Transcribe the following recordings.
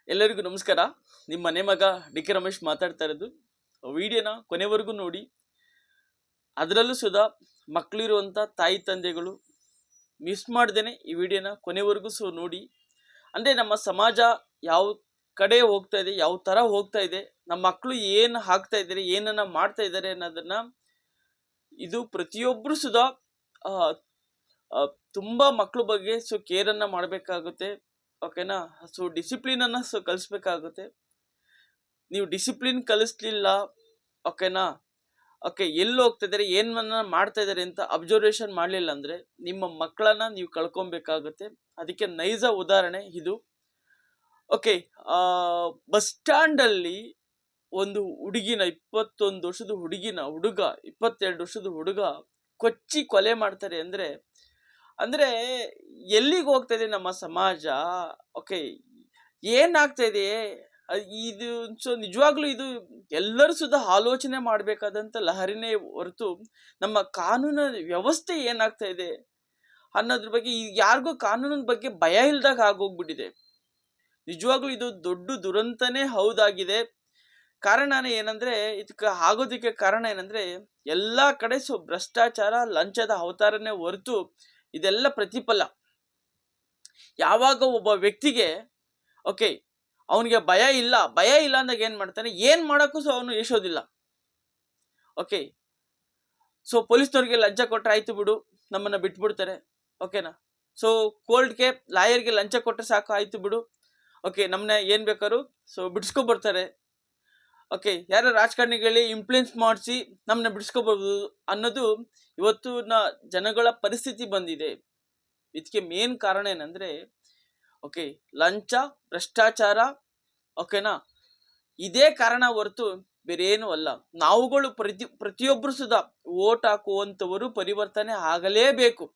ಎಲ್ಲರಿಗೂ ನಮಸ್ಕಾರ. ನಿಮ್ಮ ಮನೆ ಮಗ ಡಿ ಕೆ ರಮೇಶ್ ಮಾತಾಡ್ತಾ ಇರೋದು. ವಿಡಿಯೋನ ಕೊನೆವರೆಗೂ ನೋಡಿ. ಅದರಲ್ಲೂ ಸುಧಾ ಮಕ್ಕಳಿರುವಂಥ ತಾಯಿ ತಂದೆಗಳು ಮಿಸ್ ಮಾಡ್ದೇನೆ ಈ ವಿಡಿಯೋನ ಕೊನೆವರೆಗೂ ನೋಡಿ. ಅಂದರೆ ನಮ್ಮ ಸಮಾಜ ಯಾವ ಕಡೆ ಹೋಗ್ತಾ ಇದೆ, ಯಾವ ಥರ ಹೋಗ್ತಾ ಇದೆ, ನಮ್ಮ ಮಕ್ಕಳು ಏನು ಹಾಕ್ತಾ ಇದ್ದಾರೆ, ಏನನ್ನ ಮಾಡ್ತಾ ಇದ್ದಾರೆ ಅನ್ನೋದನ್ನ ಇದು ಪ್ರತಿಯೊಬ್ಬರು ಸುಧಾ ತುಂಬ ಮಕ್ಕಳ ಬಗ್ಗೆ ಕೇರನ್ನು ಮಾಡಬೇಕಾಗುತ್ತೆ. ಓಕೆನಾ? ಡಿಸಿಪ್ಲಿನನ್ನು ಕಲಿಸ್ಬೇಕಾಗುತ್ತೆ. ನೀವು ಡಿಸಿಪ್ಲಿನ್ ಕಲಿಸ್ಲಿಲ್ಲ, ಓಕೆನಾ, ಎಲ್ಲಿ ಹೋಗ್ತಾ ಇದ್ದಾರೆ, ಏನನ್ನ ಮಾಡ್ತಾ ಇದ್ದಾರೆ ಅಂತ ಅಬ್ಸರ್ವೇಷನ್ ಮಾಡಲಿಲ್ಲ ಅಂದರೆ ನಿಮ್ಮ ಮಕ್ಕಳನ್ನ ನೀವು ಕಳ್ಕೊಬೇಕಾಗುತ್ತೆ. ಅದಕ್ಕೆ ನೈಜ ಉದಾಹರಣೆ ಇದು. ಬಸ್ ಸ್ಟ್ಯಾಂಡಲ್ಲಿ ಒಂದು ಹುಡುಗಿನ 21 ವರ್ಷದ ಹುಡುಗ 22 ವರ್ಷದ ಹುಡುಗ ಕೊಚ್ಚಿ ಕೊಲೆ ಮಾಡ್ತಾರೆ ಅಂದ್ರೆ ಎಲ್ಲಿಗೆ ಹೋಗ್ತಾ ಇದೆ ನಮ್ಮ ಸಮಾಜ? ಏನಾಗ್ತಾ ಇದೆ ಇದು? ನಿಜವಾಗ್ಲೂ ಇದು ಎಲ್ಲರೂ ಸುಧಾ ಆಲೋಚನೆ ಮಾಡಬೇಕಾದಂಥ ಲಹರಿನೇ ಹೊರತು ನಮ್ಮ ಕಾನೂನು ವ್ಯವಸ್ಥೆ ಏನಾಗ್ತಾ ಇದೆ ಅನ್ನೋದ್ರ ಬಗ್ಗೆ ಯಾರಿಗೂ ಕಾನೂನಿನ ಬಗ್ಗೆ ಭಯ ಇಲ್ದಾಗ ಆಗೋಗ್ಬಿಟ್ಟಿದೆ. ನಿಜವಾಗ್ಲೂ ಇದು ದೊಡ್ಡ ದುರಂತನೇ ಹೌದಾಗಿದೆ. ಕಾರಣ ಏನಂದ್ರೆ, ಇದಕ್ಕೆ ಆಗೋದಕ್ಕೆ ಕಾರಣ ಏನಂದ್ರೆ ಎಲ್ಲ ಕಡೆ ಭ್ರಷ್ಟಾಚಾರ, ಲಂಚದ ಅವತಾರನೇ ಹೊರತು ಇದೆಲ್ಲ ಪ್ರತಿಫಲ. ಯಾವಾಗ ಒಬ್ಬ ವ್ಯಕ್ತಿಗೆ ಅವನಿಗೆ ಭಯ ಇಲ್ಲ ಅಂದಾಗ ಏನ್ ಮಾಡ್ತಾನೆ, ಏನ್ ಮಾಡಕ್ಕೂ ಅವನು ಯಶೋದಿಲ್ಲ. ಪೊಲೀಸ್ನವ್ರಿಗೆ ಲಂಚ ಕೊಟ್ರೆ ಆಯ್ತು ಬಿಡು, ನಮ್ಮನ್ನ ಬಿಟ್ಬಿಡ್ತಾರೆ. ಓಕೆನಾ? ಕೋರ್ಟ್ಗೆ ಲಾಯರ್ಗೆ ಲಂಚ ಕೊಟ್ರೆ ಸಾಕು, ಆಯ್ತು ಬಿಡು, ನಮ್ಮನ್ನ ಏನ್ ಬೇಕಾದ್ರು ಬಿಡಿಸ್ಕೊಬರ್ತಾರೆ. ಯಾರೋ ರಾಜಕಾರಣಿಗಳಿಗೆ ಇನ್ಫ್ಲೂಯೆನ್ಸ್ ಮಾಡಿಸಿ ನಮ್ಮನ್ನ ಬಿಡಿಸ್ಕೋಬಹುದು ಅನ್ನೋದು ಇವತ್ತು ಜನಗಳ ಪರಿಸ್ಥಿತಿ ಬಂದಿದೆ. ಇದಕ್ಕೆ ಮೇನ್ ಕಾರಣ ಏನಂದ್ರೆ ಲಂಚ, ಭ್ರಷ್ಟಾಚಾರ. ಓಕೆನಾ? ಇದೇ ಕಾರಣ ಹೊರತು ಬೇರೆ ಏನೂ ಅಲ್ಲ. ನಾವುಗಳು ಪ್ರತಿಯೊಬ್ಬರು ಸುಧಾ ಓಟ್ ಹಾಕುವಂಥವರು ಪರಿವರ್ತನೆ ಆಗಲೇಬೇಕು.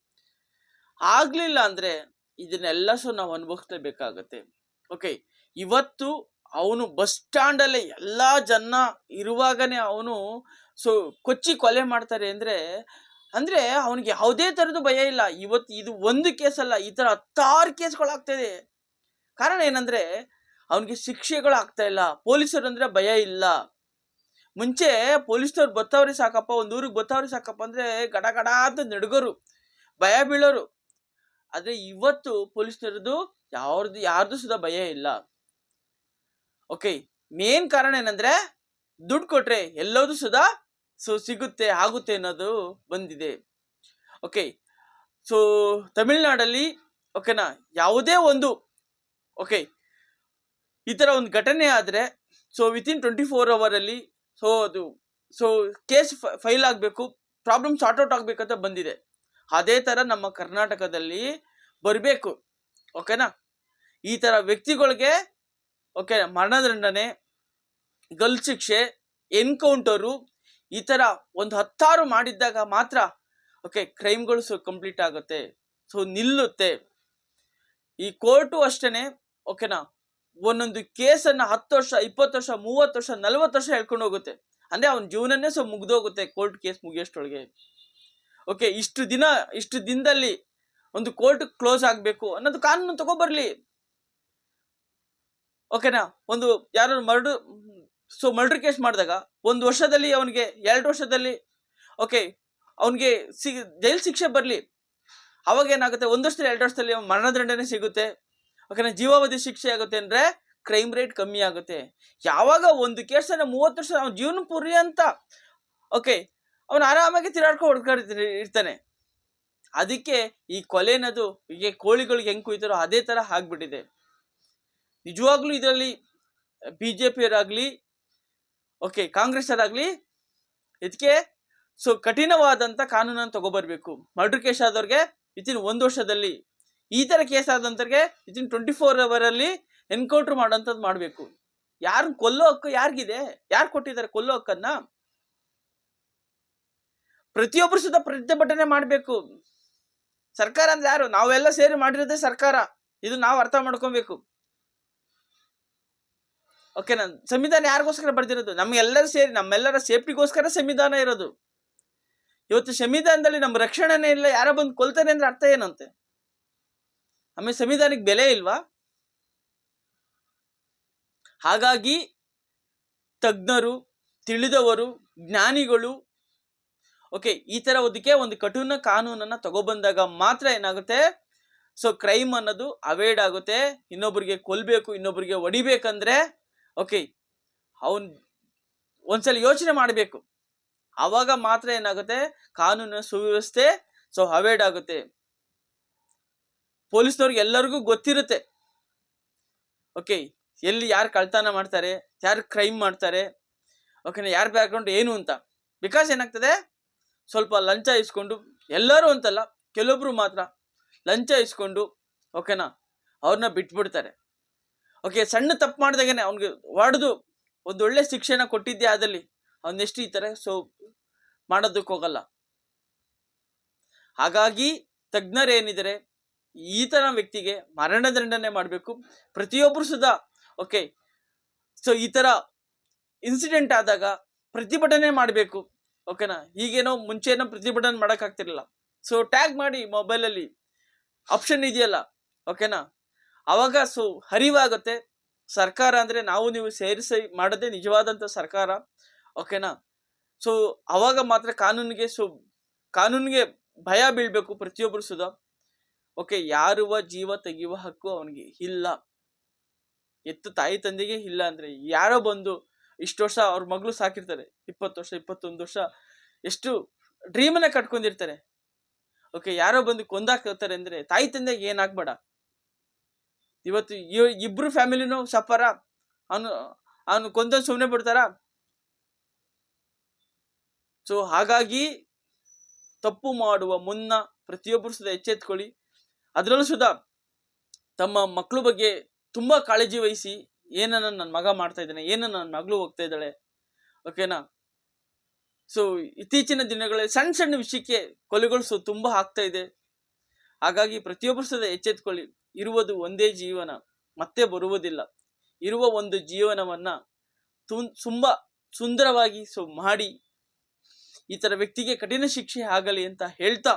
ಆಗ್ಲಿಲ್ಲ ಅಂದ್ರೆ ಇದನ್ನೆಲ್ಲ ನಾವು ಅನುಭವಿಸ್ಲೇಬೇಕಾಗತ್ತೆ. ಇವತ್ತು ಅವನು ಬಸ್ ಸ್ಟ್ಯಾಂಡ್ ಅಲ್ಲೇ ಎಲ್ಲಾ ಜನ ಇರುವಾಗನೇ ಅವನು ಕೊಚ್ಚಿ ಕೊಲೆ ಮಾಡ್ತಾರೆ ಅಂದ್ರೆ ಅವನಿಗೆ ಯಾವುದೇ ತರದ್ದು ಭಯ ಇಲ್ಲ. ಇವತ್ತು ಇದು ಒಂದು ಕೇಸ್ ಅಲ್ಲ, ಈ ತರ 10 ಕೇಸ್ಗಳಾಗ್ತಾ ಇದೆ. ಕಾರಣ ಏನಂದ್ರೆ ಅವನಿಗೆ ಶಿಕ್ಷೆಗಳು ಆಗ್ತಾ ಇಲ್ಲ. ಪೊಲೀಸರು ಅಂದ್ರೆ ಭಯ ಇಲ್ಲ. ಮುಂಚೆ ಪೊಲೀಸ್ನವ್ರು ಬತ್ತವ್ರೆ ಸಾಕಪ್ಪ, ಒಂದ್ ಊರಿಗೆ ಬತ್ತವ್ರೆ ಸಾಕಪ್ಪ ಅಂದ್ರೆ ಗಡ ಗಡ ಅಂತ ನಡ್ಗೋರು, ಭಯ ಬೀಳೋರು. ಆದ್ರೆ ಇವತ್ತು ಪೊಲೀಸ್ನವ್ರದ್ದು ಯಾರ್ದು ಸುಧಾ ಭಯ ಇಲ್ಲ. ಮೇನ್ ಕಾರಣ ಏನಂದ್ರೆ ದುಡ್ಡು ಕೊಟ್ರೆ ಎಲ್ಲದೂ ಸುಧಾ ಸಿಗುತ್ತೆ, ಆಗುತ್ತೆ ಅನ್ನೋದು ಬಂದಿದೆ. ತಮಿಳ್ನಾಡಲ್ಲಿ ಯಾವುದೇ ಒಂದು ಈ ತರ ಒಂದು ಘಟನೆ ಆದ್ರೆ ವಿತಿನ್ 24 hours ಅಲ್ಲಿ ಅದು ಕೇಸ್ ಫೈಲ್ ಆಗಬೇಕು, ಪ್ರಾಬ್ಲಮ್ ಸಾರ್ಟ್ ಔಟ್ ಆಗ್ಬೇಕಂತ ಬಂದಿದೆ. ಅದೇ ತರ ನಮ್ಮ ಕರ್ನಾಟಕದಲ್ಲಿ ಬರಬೇಕು. ಓಕೆನಾ? ಈ ತರ ವ್ಯಕ್ತಿಗಳಿಗೆ ಮರಣದಂಡನೆ, ಗಲ್ ಶಿಕ್ಷೆ, ಎನ್ಕೌಂಟರು, ಈ ತರ ಒಂದು 10 ಮಾಡಿದ್ದಾಗ ಮಾತ್ರ ಕ್ರೈಮ್ಗಳು ಕಂಪ್ಲೀಟ್ ಆಗುತ್ತೆ, ನಿಲ್ಲುತ್ತೆ. ಈ ಕೋರ್ಟು ಅಷ್ಟೇನೆ. ಓಕೆನಾ? ಒಂದೊಂದು ಕೇಸನ್ನ 10 ವರ್ಷ, 20 ವರ್ಷ, 30 ವರ್ಷ, 40 ವರ್ಷ ಹೇಳ್ಕೊಂಡು ಹೋಗುತ್ತೆ. ಅಂದ್ರೆ ಅವನ ಜೀವನನೇ ಮುಗ್ದೋಗುತ್ತೆ ಕೋರ್ಟ್ ಕೇಸ್ ಮುಗಿಯೋಷ್ಟೊಳಗೆ. ಇಷ್ಟು ದಿನದಲ್ಲಿ ಒಂದು ಕೋರ್ಟ್ ಕ್ಲೋಸ್ ಆಗ್ಬೇಕು ಅನ್ನೋದು ಕಾನೂನು ತಗೋಬರ್ಲಿ. ಓಕೆನಾ? ಒಂದು ಯಾರು ಮರ್ಡರ್ ಕೇಸ್ ಮಾಡಿದಾಗ 1 ವರ್ಷದಲ್ಲಿ ಅವನಿಗೆ 2 ವರ್ಷದಲ್ಲಿ ಅವನಿಗೆ ಜೈಲ್ ಶಿಕ್ಷೆ ಬರ್ಲಿ. ಅವಾಗ ಏನಾಗುತ್ತೆ, 1 ವರ್ಷದಲ್ಲಿ 2 ವರ್ಷದಲ್ಲಿ ಮರಣದಂಡನೆ ಸಿಗುತ್ತೆ. ಓಕೆನಾ? ಜೀವಾವಧಿ ಶಿಕ್ಷೆ ಆಗುತ್ತೆ ಅಂದ್ರೆ ಕ್ರೈಮ್ ರೇಟ್ ಕಮ್ಮಿ ಆಗುತ್ತೆ. ಯಾವಾಗ ಒಂದು ಕೇಸನ್ನ 30 ವರ್ಷ ಅವನ ಜೀವನ ಪೂರ್ತಿ ಅಂತ ಅವನು ಆರಾಮಾಗಿ ಹೊಡ್ಕೊಂಡು ಇರ್ತಾನೆ. ಅದಕ್ಕೆ ಈ ಕೊಲೆ ಅನ್ನೋದು ಹೀಗೆ ಕೋಳಿಗಳಿಗೆ ಹೆಂಗ್ ಕುಯ್ತಾರೋ ಅದೇ ತರ ಆಗ್ಬಿಟ್ಟಿದೆ. ನಿಜವಾಗ್ಲೂ ಇದರಲ್ಲಿ ಬಿಜೆಪಿಯವರಾಗ್ಲಿ ಕಾಂಗ್ರೆಸ್ ಅವರಾಗ್ಲಿ ಇದಕ್ಕೆ ಕಠಿಣವಾದಂತ ಕಾನೂನನ್ನು ತಗೋಬರ್ಬೇಕು. ಮರ್ಡರ್ ಕೇಸ್ ಆದವ್ರಿಗೆ ವಿತಿನ್ 1 ವರ್ಷದಲ್ಲಿ, ಈ ತರ ಕೇಸ್ ಆದಂತವ್ರಿಗೆ ವಿತಿನ್ 24 hours ಅಲ್ಲಿ ಎನ್ಕೌಂಟರ್ ಮಾಡೋಂಥದ್ದು ಮಾಡ್ಬೇಕು. ಯಾರನ್ನ ಕೊಲ್ಲೋ ಹಕ್ಕು ಯಾರಿಗಿದೆ? ಯಾರು ಕೊಟ್ಟಿದ್ದಾರೆ ಕೊಲ್ಲೋ ಹಕ್ಕನ್ನ? ಪ್ರತಿಯೊಬ್ಬರು ಸುಧಾ ಪ್ರತಿಭಟನೆ ಮಾಡ್ಬೇಕು. ಸರ್ಕಾರ ಅಂದ್ರೆ ಯಾರು? ನಾವೆಲ್ಲ ಸೇರಿ ಮಾಡಿರೋದೇ ಸರ್ಕಾರ. ಇದು ನಾವು ಅರ್ಥ ಮಾಡ್ಕೊಬೇಕು. ಸಂವಿಧಾನ ಯಾರಿಗೋಸ್ಕರ ಬರ್ದಿರೋದು? ನಮ್ಗೆಲ್ಲರೂ ಸೇರಿ ನಮ್ಮೆಲ್ಲರ ಸೇಫ್ಟಿಗೋಸ್ಕರ ಸಂವಿಧಾನ ಇರೋದು. ಇವತ್ತು ಸಂವಿಧಾನದಲ್ಲಿ ನಮ್ಮ ರಕ್ಷಣೆನೇ ಇಲ್ಲ, ಯಾರೋ ಬಂದು ಕೊಲ್ತಾನೆ ಅಂದ್ರೆ ಅರ್ಥ ಏನಂತೆ? ಆಮೇಲೆ ಸಂವಿಧಾನಕ್ಕೆ ಬೆಲೆ ಇಲ್ವಾ? ಹಾಗಾಗಿ ತಜ್ಞರು, ತಿಳಿದವರು, ಜ್ಞಾನಿಗಳು ಓಕೆ ಈ ತರ ಒಂದು ಕಠಿಣ ಕಾನೂನನ್ನ ತಗೊಬಂದಾಗ ಮಾತ್ರ ಏನಾಗುತ್ತೆ, ಸೊ ಕ್ರೈಮ್ ಅನ್ನೋದು ಅವಾಯ್ಡ್ ಆಗುತ್ತೆ. ಇನ್ನೊಬ್ಬರಿಗೆ ಕೊಲ್ಬೇಕು, ಇನ್ನೊಬ್ಬರಿಗೆ ಹೊಡಿಬೇಕಂದ್ರೆ ಓಕೆ ಅವನ್ ಒಂದ್ಸಲ ಯೋಚನೆ ಮಾಡಬೇಕು. ಆವಾಗ ಮಾತ್ರ ಏನಾಗುತ್ತೆ, ಕಾನೂನಿನ ಸುವ್ಯವಸ್ಥೆ ಸೊ ಅವಾಯ್ಡ್ ಆಗುತ್ತೆ. ಪೊಲೀಸ್ನವ್ರಿಗೆ ಎಲ್ಲರಿಗೂ ಗೊತ್ತಿರುತ್ತೆ ಓಕೆ ಎಲ್ಲಿ ಯಾರು ಕಳ್ತನ ಮಾಡ್ತಾರೆ, ಯಾರು ಕ್ರೈಮ್ ಮಾಡ್ತಾರೆ, ಓಕೆನಾ, ಯಾರ ಬ್ಯಾಕ್ಗ್ರೌಂಡ್ ಏನು ಅಂತ. ಬಿಕಾಸ್ ಏನಾಗ್ತದೆ, ಸ್ವಲ್ಪ ಲಂಚ ಇಸ್ಕೊಂಡು, ಎಲ್ಲರೂ ಅಂತಲ್ಲ ಕೆಲವೊಬ್ರು ಮಾತ್ರ ಲಂಚ ಇಸ್ಕೊಂಡು ಓಕೆನಾ ಅವ್ರನ್ನ ಬಿಟ್ಬಿಡ್ತಾರೆ. ಓಕೆ ಸಣ್ಣ ತಪ್ಪು ಮಾಡಿದಾಗೇನೆ ಅವ್ನಿಗೆ ಹೊಡೆದು ಒಂದೊಳ್ಳೆ ಶಿಕ್ಷೆನ ಕೊಟ್ಟಿದ್ದೆ ಆದಲ್ಲಿ ಅವನೆಷ್ಟು ಈ ತರ ಸೊ ಮಾಡೋದಕ್ಕೆ ಹೋಗಲ್ಲ. ಹಾಗಾಗಿ ತಜ್ಞರೇನಿದ್ದಾರೆ ಈ ತರ ವ್ಯಕ್ತಿಗೆ ಮರಣದಂಡನೆ ಮಾಡಬೇಕು. ಪ್ರತಿಯೊಬ್ಬರು ಸುಧಾ ಓಕೆ ಸೊ ಈ ತರ ಇನ್ಸಿಡೆಂಟ್ ಆದಾಗ ಪ್ರತಿಭಟನೆ ಮಾಡಬೇಕು ಓಕೆನಾ. ಈಗೇನೋ ಮುಂಚೆನೋ ಪ್ರತಿಭಟನೆ ಮಾಡಕ್ ಆಗ್ತಿರ್ಲಿಲ್ಲ, ಸೊ ಟ್ಯಾಗ್ ಮಾಡಿ ಮೊಬೈಲಲ್ಲಿ ಆಪ್ಷನ್ ಇದೆಯಲ್ಲ ಓಕೆನಾ, ಅವಾಗ ಸೊ ಅರಿವಾಗುತ್ತೆ. ಸರ್ಕಾರ ಅಂದ್ರೆ ನಾವು ನೀವು ಸೇರಿಸಿ ಮಾಡದೆ ನಿಜವಾದಂತ ಸರ್ಕಾರ ಓಕೆನಾ. ಸೊ ಅವಾಗ ಮಾತ್ರ ಕಾನೂನಿಗೆ ಭಯ ಬೀಳ್ಬೇಕು ಪ್ರತಿಯೊಬ್ಬರು ಸುಧಾ. ಓಕೆ ಯಾರುವ ಜೀವ ತೆಗೆಯುವ ಹಕ್ಕು ಅವನಿಗೆ ಇಲ್ಲ. ಎತ್ತು ತಾಯಿ ತಂದೆಗೆ ಇಲ್ಲ ಅಂದ್ರೆ ಯಾರೋ ಬಂದು ಇಷ್ಟು ವರ್ಷ ಅವ್ರ ಮಗಳು ಸಾಕಿರ್ತಾರೆ, 20 ವರ್ಷ 21 ವರ್ಷ ಎಷ್ಟು ಡ್ರೀಮನ್ನ ಕಟ್ಕೊಂಡಿರ್ತಾರೆ. ಓಕೆ ಯಾರೋ ಬಂದು ಕೊಂದಾಕ್ತಾರೆ ಅಂದ್ರೆ ತಾಯಿ ತಂದೆಗೆ ಏನಾಗ್ಬೇಡ. ಇವತ್ತು ಇಬ್ರು ಫ್ಯಾಮಿಲಿನೂ ಸಫರ, ಅವನು ಕೊಂದ ಸುಮ್ಮನೆ ಬಿಡ್ತಾರ. ಸೊ ಹಾಗಾಗಿ ತಪ್ಪು ಮಾಡುವ ಮುನ್ನ ಪ್ರತಿಯೊಬ್ಬರು ಸುಧಾ ಎಚ್ಚೆತ್ಕೊಳ್ಳಿ. ಅದರಲ್ಲೂ ಸುಧಾ ತಮ್ಮ ಮಕ್ಕಳ ಬಗ್ಗೆ ತುಂಬಾ ಕಾಳಜಿ ವಹಿಸಿ, ಏನನ್ನ ನನ್ನ ಮಗ ಮಾಡ್ತಾ ಇದ್ದಾನೆ, ಏನನ್ನ ನನ್ನ ಮಗಳು ಹೋಗ್ತಾ ಇದ್ದಾಳೆ ಓಕೆನಾ. ಸೊ ಇತ್ತೀಚಿನ ದಿನಗಳಲ್ಲಿ ಸಣ್ಣ ಸಣ್ಣ ವಿಷಯಕ್ಕೆ ಕೊಲೆಗಳು ತುಂಬಾ ಆಗ್ತಾ ಇದೆ. ಹಾಗಾಗಿ ಪ್ರತಿಯೊಬ್ಬರು ಸಹ ಎಚ್ಚೆತ್ಕೊಳ್ಳಿ. ಇರುವುದು ಒಂದೇ ಜೀವನ, ಮತ್ತೆ ಬರುವುದಿಲ್ಲ. ಇರುವ ಒಂದು ಜೀವನವನ್ನ ತುಂಬಾ ಸುಂದರವಾಗಿ ಮಾಡಿ ಈ ತರ ವ್ಯಕ್ತಿಗೆ ಕಠಿಣ ಶಿಕ್ಷೆ ಆಗಲಿ ಅಂತ ಹೇಳ್ತಾ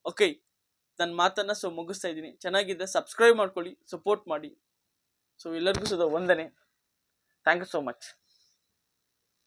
ಓಕೆ ನನ್ನ ಮಾತನ್ನ ಮುಗಿಸ್ತಾ ಇದ್ದೀನಿ. ಚೆನ್ನಾಗಿದ್ದರೆ ಸಬ್ಸ್ಕ್ರೈಬ್ ಮಾಡ್ಕೊಳ್ಳಿ, ಸಪೋರ್ಟ್ ಮಾಡಿ. ಸೊ ಎಲ್ಲರಿಗೂ ಸಹ ವಂದನೆ. Thank you so much.